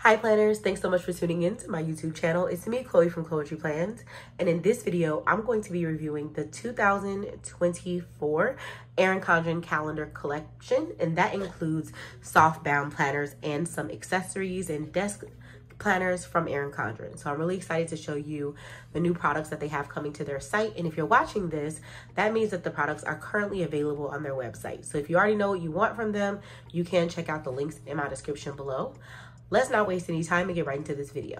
Hi planners, thanks so much for tuning in to my YouTube channel. It's me, Chloe from Chloetry Plans. And in this video, I'm going to be reviewing the 2024 Erin Condren calendar collection. And that includes softbound planners and some accessories and desk planners from Erin Condren. So I'm really excited to show you the new products that they have coming to their site. And if you're watching this, that means that the products are currently available on their website. So if you already know what you want from them, you can check out the links in my description below. Let's not waste any time and get right into this video.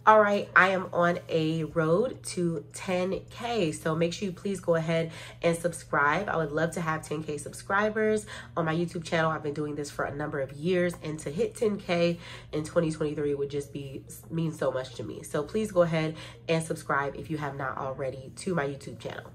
All right, I am on a road to 10K, so make sure you please go ahead and subscribe. I would love to have 10K subscribers on my YouTube channel. I've been doing this for a number of years, and to hit 10K in 2023 would just mean so much to me. So please go ahead and subscribe if you have not already to my YouTube channel.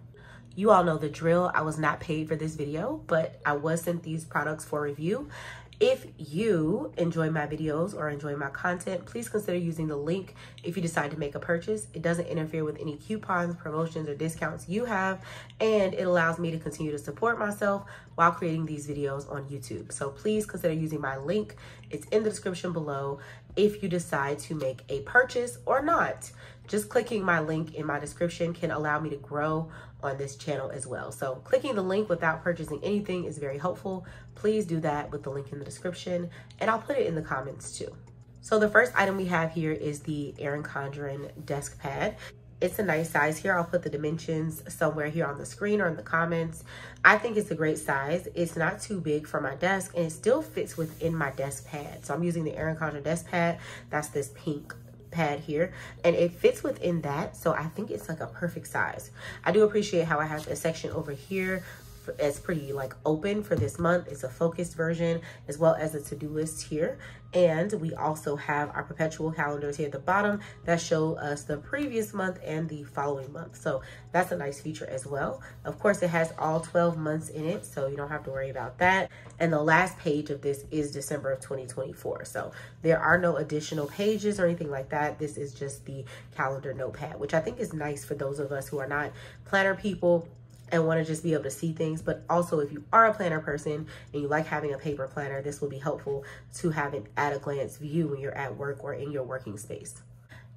You all know the drill. I was not paid for this video, but I was sent these products for review. If you enjoy my videos or enjoy my content, please consider using the link if you decide to make a purchase. It doesn't interfere with any coupons, promotions, or discounts you have, and it allows me to continue to support myself while creating these videos on YouTube. So please consider using my link. It's in the description below if you decide to make a purchase or not. Just clicking my link in my description can allow me to grow on this channel as well. So clicking the link without purchasing anything is very helpful. Please do that with the link in the description, and I'll put it in the comments too. So the first item we have here is the Erin Condren desk pad. It's a nice size here. I'll put the dimensions somewhere here on the screen or in the comments. I think it's a great size. It's not too big for my desk, and it still fits within my desk pad. So I'm using the Erin Condren desk pad. That's this pink pad here, and it fits within that, so I think it's like a perfect size. I do appreciate how I have a section over here it's pretty like open for this month. It's a focused version, as well as a to-do list here. And we also have our perpetual calendars here at the bottom that show us the previous month and the following month. So that's a nice feature as well. Of course, it has all 12 months in it, so you don't have to worry about that. And the last page of this is December of 2024. So there are no additional pages or anything like that. This is just the calendar notepad, which I think is nice for those of us who are not planner people and want to just be able to see things. But also, if you are a planner person and you like having a paper planner, this will be helpful to have an at-a-glance view when you're at work or in your working space.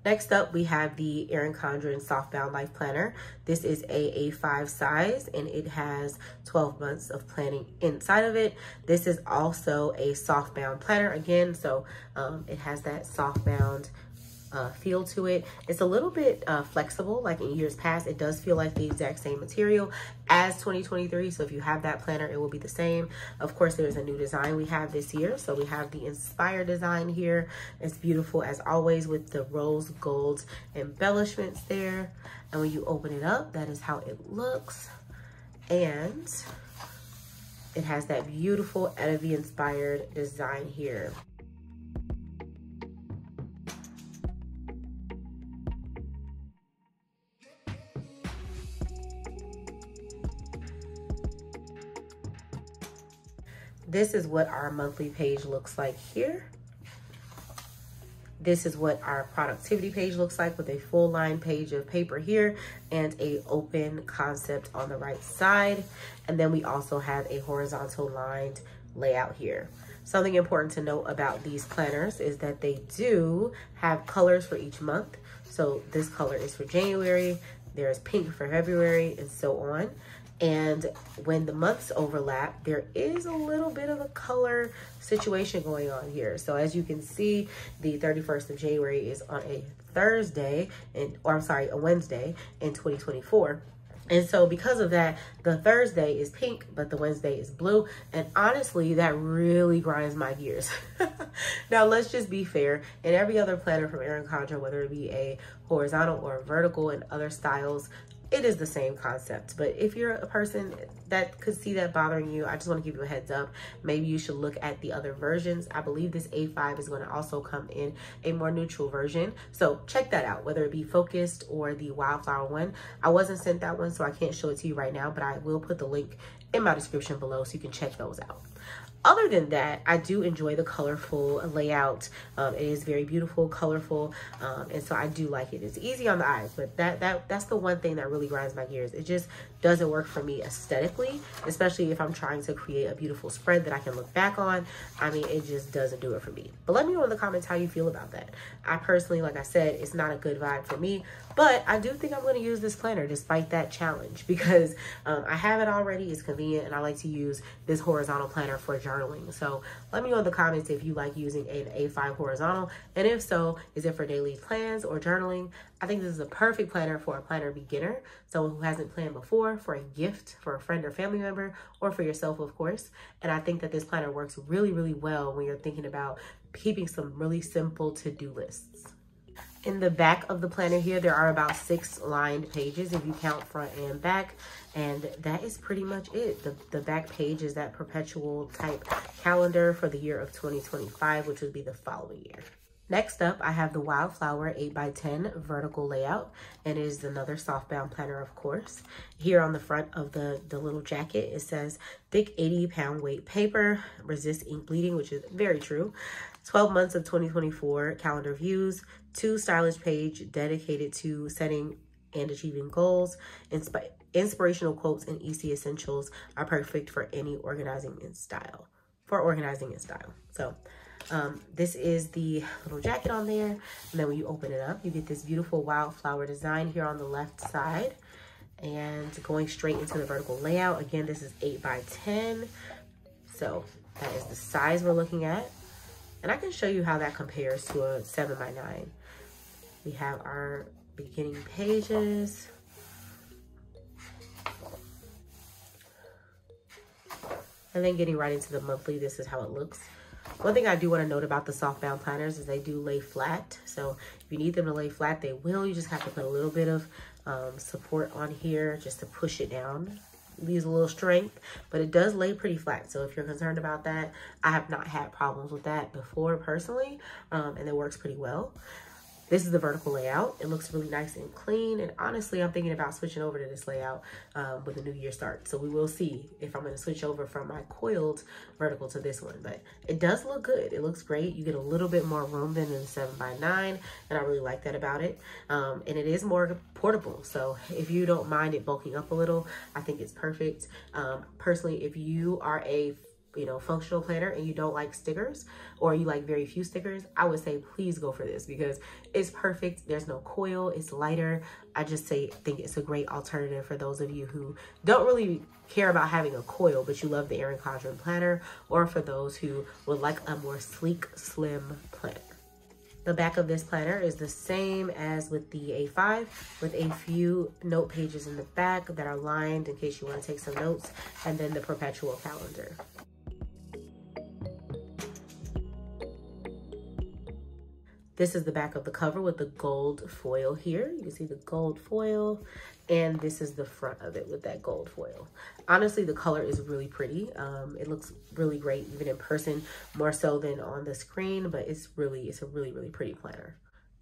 Next up, we have the Erin Condren Softbound LifePlanner. This is a A5 size, and it has 12 months of planning inside of it. This is also a softbound planner again, so it has that softbound feel to it. It's a little bit flexible. Like in years past, it does feel like the exact same material as 2023. So if you have that planner, it will be the same. Of course, there's a new design we have this year. So we have the Inspire design here. It's beautiful as always with the rose gold embellishments there. And when you open it up, that is how it looks. And it has that beautiful Eddie inspired design here. This is what our monthly page looks like here. This is what our productivity page looks like with a full line page of paper here and a open concept on the right side. And then we also have a horizontal lined layout here. Something important to note about these planners is that they do have colors for each month. So this color is for January, there's pink for February, and so on. And when the months overlap, there is a little bit of a color situation going on here. So as you can see, the 31st of January is on a Thursday, a Wednesday in 2024. And so because of that, the Thursday is pink, but the Wednesday is blue. And honestly, that really grinds my gears. Now, let's just be fair. In every other planner from Erin Condren, whether it be a horizontal or a vertical and other styles, it is the same concept. But if you're a person that could see that bothering you, I just want to give you a heads up. Maybe you should look at the other versions. I believe this A5 is going to also come in a more neutral version. So check that out, whether it be focused or the Wildflower one. I wasn't sent that one, so I can't show it to you right now, but I will put the link in my description below so you can check those out. Other than that, I do enjoy the colorful layout. It is very beautiful, colorful, and so I do like it. It's easy on the eyes, but that's the one thing that really grinds my gears. It just doesn't work for me aesthetically, especially if I'm trying to create a beautiful spread that I can look back on. I mean, it just doesn't do it for me. But let me know in the comments how you feel about that. I personally, like I said, it's not a good vibe for me, but I do think I'm going to use this planner despite that challenge because I have it already. It's convenient, and I like to use this horizontal planner for journaling. So let me know in the comments if you like using an A5 horizontal, and if so, is it for daily plans or journaling? I think this is a perfect planner for a planner beginner, someone who hasn't planned before, for a gift, for a friend or family member, or for yourself, of course. And I think that this planner works really, really well when you're thinking about keeping some really simple to-do lists. In the back of the planner here, there are about 6 lined pages if you count front and back. And that is pretty much it. The back page is that perpetual type calendar for the year of 2025, which would be the following year. Next up, I have the Wildflower 8x10 vertical layout, and it is another softbound planner, of course. Here on the front of the little jacket, it says, thick 80-pound weight paper, resist ink bleeding, which is very true. 12 months of 2024 calendar views, 2 stylish pages dedicated to setting and achieving goals. Inspirational quotes and EC essentials are perfect for any organizing in style. So this is the little jacket on there. And then when you open it up, you get this beautiful wildflower design here on the left side. And going straight into the vertical layout. Again, this is 8x10. So that is the size we're looking at. And I can show you how that compares to a 7x9. We have our beginning pages. And then getting right into the monthly, this is how it looks. One thing I do want to note about the softbound planners is they do lay flat. So if you need them to lay flat, they will. You just have to put a little bit of support on here just to push it down. Use a little strength, but it does lay pretty flat. So if you're concerned about that, I have not had problems with that before personally, and it works pretty well. This is the vertical layout. It looks really nice and clean. And honestly, I'm thinking about switching over to this layout when the new year starts. So we will see if I'm going to switch over from my coiled vertical to this one. But it does look good. It looks great. You get a little bit more room than in the 7x9. And I really like that about it. And it is more portable. So if you don't mind it bulking up a little, I think it's perfect. Personally, if you are a functional planner and you don't like stickers, or you like very few stickers, I would say please go for this because it's perfect. There's no coil, it's lighter. I just think it's a great alternative for those of you who don't really care about having a coil, but you love the Erin Condren planner, or for those who would like a more sleek, slim planner. The back of this planner is the same as with the A5, with a few note pages in the back that are lined in case you want to take some notes, and then the perpetual calendar. This is the back of the cover with the gold foil here. You can see the gold foil, and this is the front of it with that gold foil. Honestly, the color is really pretty. It looks really great, even in person, more so than on the screen, but it's a really, really pretty planner.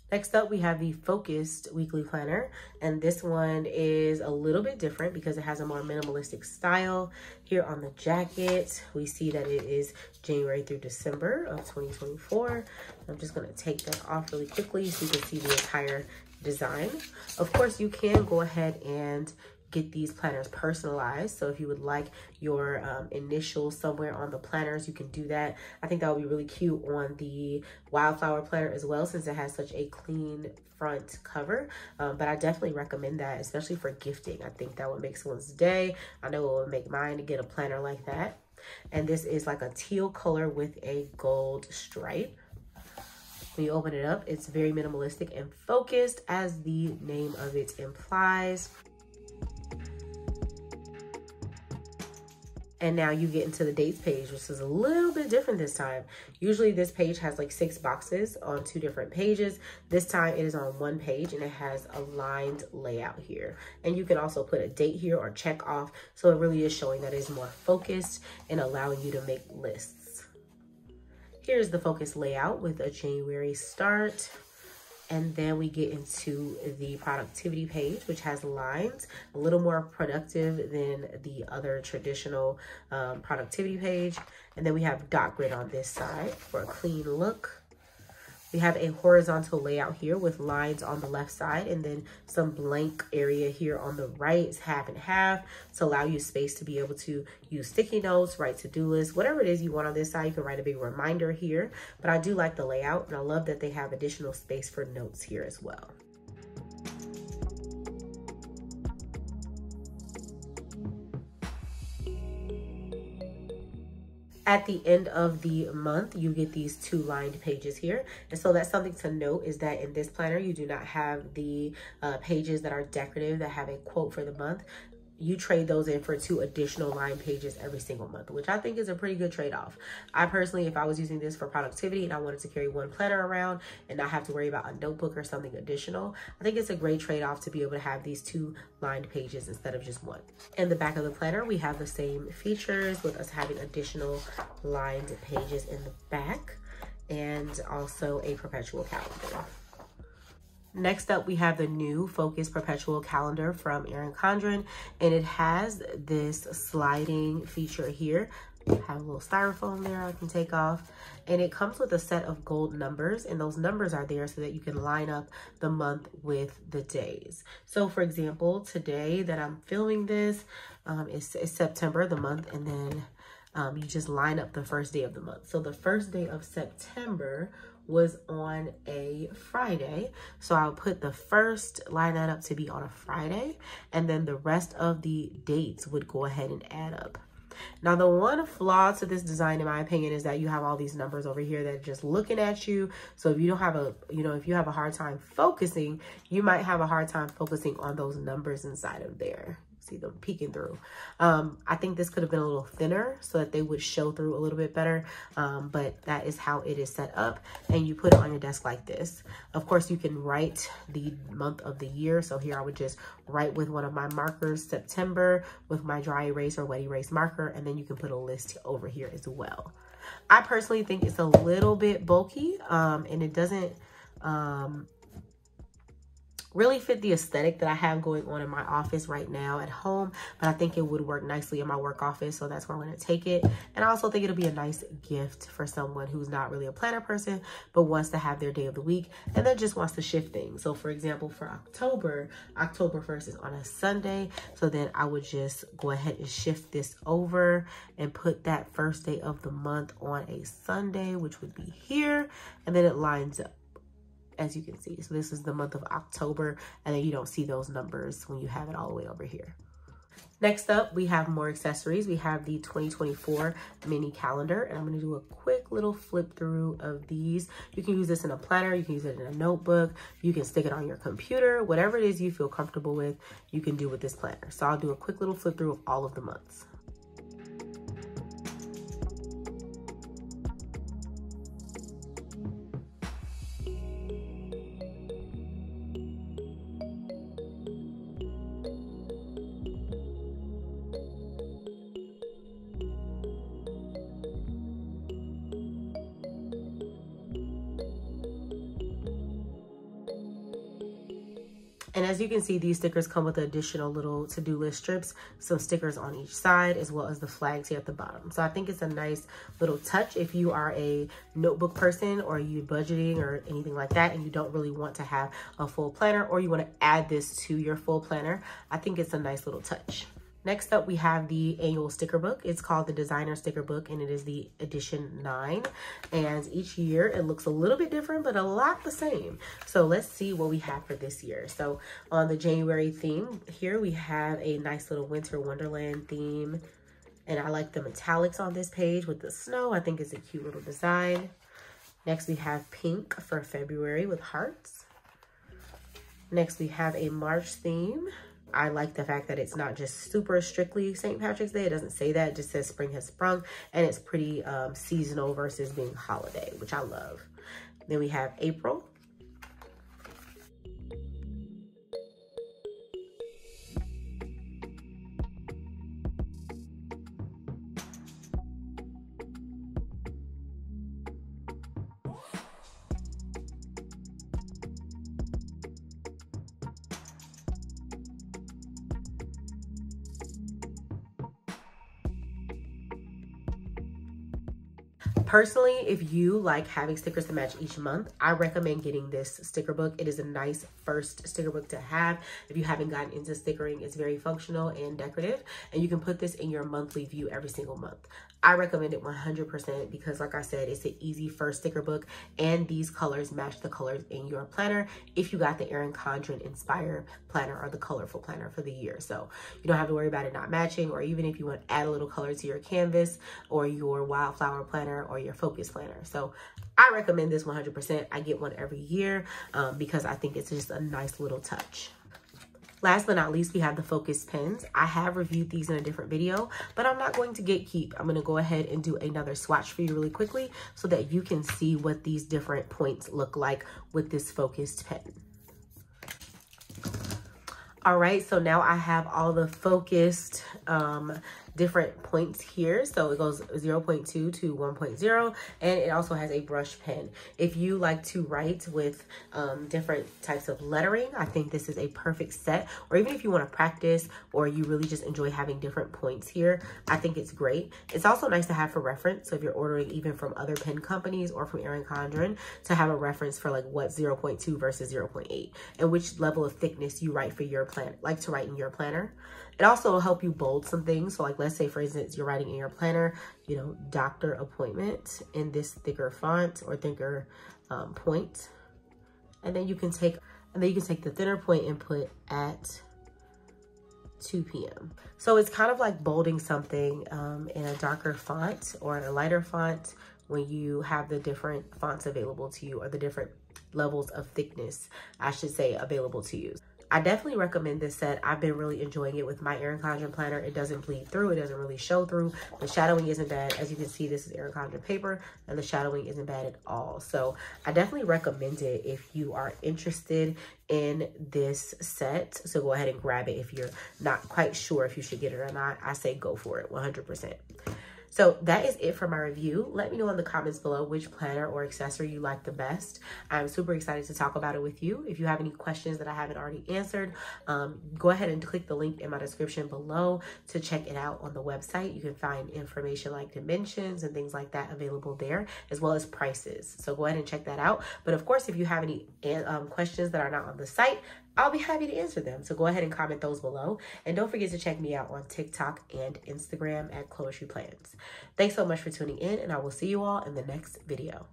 Next up, we have the Focused Weekly Planner, and this one is a little bit different because it has a more minimalistic style. Here on the jacket, we see that it is January through December of 2024. I'm just going to take that off really quickly so you can see the entire design. Of course, you can go ahead and get these planners personalized. So if you would like your initials somewhere on the planners, you can do that. I think that would be really cute on the Wildflower Planner as well, since it has such a clean front cover. But I definitely recommend that, especially for gifting. I think that would make someone's day. I know it would make mine to get a planner like that. And this is like a teal color with a gold stripe. When you open it up, it's very minimalistic and focused, as the name of it implies. And now you get into the dates page, which is a little bit different this time. Usually this page has like 6 boxes on 2 different pages. This time it is on 1 page and it has a lined layout here. And you can also put a date here or check off. So it really is showing that it's more focused and allowing you to make lists. Here's the focus layout with a January start. And then we get into the productivity page, which has lines, a little more productive than the other traditional productivity page. And then we have dot grid on this side for a clean look. We have a horizontal layout here with lines on the left side and then some blank area here on the right. It's half and half to allow you space to be able to use sticky notes, write to-do lists, whatever it is you want on this side. You can write a big reminder here, but I do like the layout and I love that they have additional space for notes here as well. At the end of the month, you get these 2 lined pages here. And so that's something to note, is that in this planner, you do not have the pages that are decorative that have a quote for the month. You trade those in for 2 additional line pages every single month, which I think is a pretty good trade-off. I personally, if I was using this for productivity and I wanted to carry 1 planner around and not have to worry about a notebook or something additional, I think it's a great trade-off to be able to have these 2 lined pages instead of just 1. In the back of the planner, we have the same features with us having additional lined pages in the back and also a perpetual calendar. Next up, we have the new Focus Perpetual Calendar from Erin Condren, and it has this sliding feature here. I have a little styrofoam there I can take off, and it comes with a set of gold numbers, and those numbers are there so that you can line up the month with the days. So for example, today that I'm filming this is September, the month, and then you just line up the first day of the month. So the first day of September was on a Friday. So I'll put the first, line that up to be on a Friday, and then the rest of the dates would go ahead and add up. Now, the one flaw to this design, in my opinion, is that you have all these numbers over here that are just looking at you. So if you don't have a, if you have a hard time focusing, you might have a hard time focusing on those numbers inside of there. See them peeking through. I think this could have been a little thinner so that they would show through a little bit better, but that is how it is set up, and you put it on your desk like this. Of course, you can write the month of the year. So here I would just write with one of my markers, September, with my dry erase or wet erase marker, and then you can put a list over here as well. I personally think it's a little bit bulky, and it doesn't really fit the aesthetic that I have going on in my office right now at home, but I think it would work nicely in my work office, so that's where I'm going to take it. And I also think it'll be a nice gift for someone who's not really a planner person, but wants to have their day of the week and then just wants to shift things. So for example, for October 1st is on a Sunday, so then I would just go ahead and shift this over and put that first day of the month on a Sunday, which would be here, and then it lines up, as you can see. So this is the month of October, and then you don't see those numbers when you have it all the way over here. Next up, we have more accessories. We have the 2024 mini calendar, and I'm gonna do a quick little flip through of these. You can use this in a planner, you can use it in a notebook, you can stick it on your computer, whatever it is you feel comfortable with, you can do with this planner. So I'll do a quick little flip through of all of the months. And as you can see, these stickers come with additional little to-do list strips, some stickers on each side, as well as the flags here at the bottom. So I think it's a nice little touch if you are a notebook person or you budgeting or anything like that, and you don't really want to have a full planner, or you want to add this to your full planner. I think it's a nice little touch. Next up, we have the annual sticker book. It's called the Designer Sticker Book, and it is the edition 9. And each year it looks a little bit different, but a lot the same. So let's see what we have for this year. So on the January theme here, we have a nice little winter wonderland theme. And I like the metallics on this page with the snow. I think it's a cute little design. Next, we have pink for February with hearts. Next, we have a March theme. I like the fact that it's not just super strictly St. Patrick's Day. It doesn't say that. It just says spring has sprung, and it's pretty seasonal versus being holiday, which I love. Then we have April. Personally, if you like having stickers to match each month, I recommend getting this sticker book. It is a nice first sticker book to have. If you haven't gotten into stickering, it's very functional and decorative, and you can put this in your monthly view every single month. I recommend it 100% because, like I said, it's an easy first sticker book, and these colors match the colors in your planner if you got the Erin Condren Inspire planner or the colorful planner for the year. So you don't have to worry about it not matching, or even if you want to add a little color to your canvas or your Wildflower Planner or your Focus Planner. So I recommend this 100%. I get one every year because I think it's just a nice little touch. Last but not least, we have the Focus pens. I have reviewed these in a different video, but I'm not going to gatekeep. I'm going to go ahead and do another swatch for you really quickly so that you can see what these different points look like with this Focused pen. All right, so now I have all the Focused different points here. So it goes 0.2 to 1.0, and it also has a brush pen. If you like to write with different types of lettering, I think this is a perfect set. Or even if you want to practice, or you really just enjoy having different points here, I think it's great. It's also nice to have for reference. So if you're ordering even from other pen companies or from Erin Condren, to have a reference for like what 0.2 versus 0.8 and which level of thickness you write for your plan, like to write in your planner. It also will help you bold some things. So like, let's say for instance, you're writing in your planner, you know, doctor appointment in this thicker font or thicker point. And then you can take, the thinner point and put at 2 p.m. So it's kind of like bolding something in a darker font or a lighter font when you have the different fonts available to you, or the different levels of thickness, I should say, available to you. I definitely recommend this set. I've been really enjoying it with my Erin Condren planner. It doesn't bleed through. It doesn't really show through. The shadowing isn't bad. As you can see, this is Erin Condren paper, and the shadowing isn't bad at all. So I definitely recommend it if you are interested in this set. So go ahead and grab it if you're not quite sure if you should get it or not. I say go for it 100%. So that is it for my review. Let me know in the comments below which planner or accessory you like the best. I'm super excited to talk about it with you. If you have any questions that I haven't already answered, go ahead and click the link in my description below to check it out on the website. You can find information like dimensions and things like that available there, as well as prices. So go ahead and check that out. But of course, if you have any questions that are not on the site, I'll be happy to answer them. So go ahead and comment those below. And don't forget to check me out on TikTok and Instagram at Chloetry Plans. Thanks so much for tuning in, and I will see you all in the next video.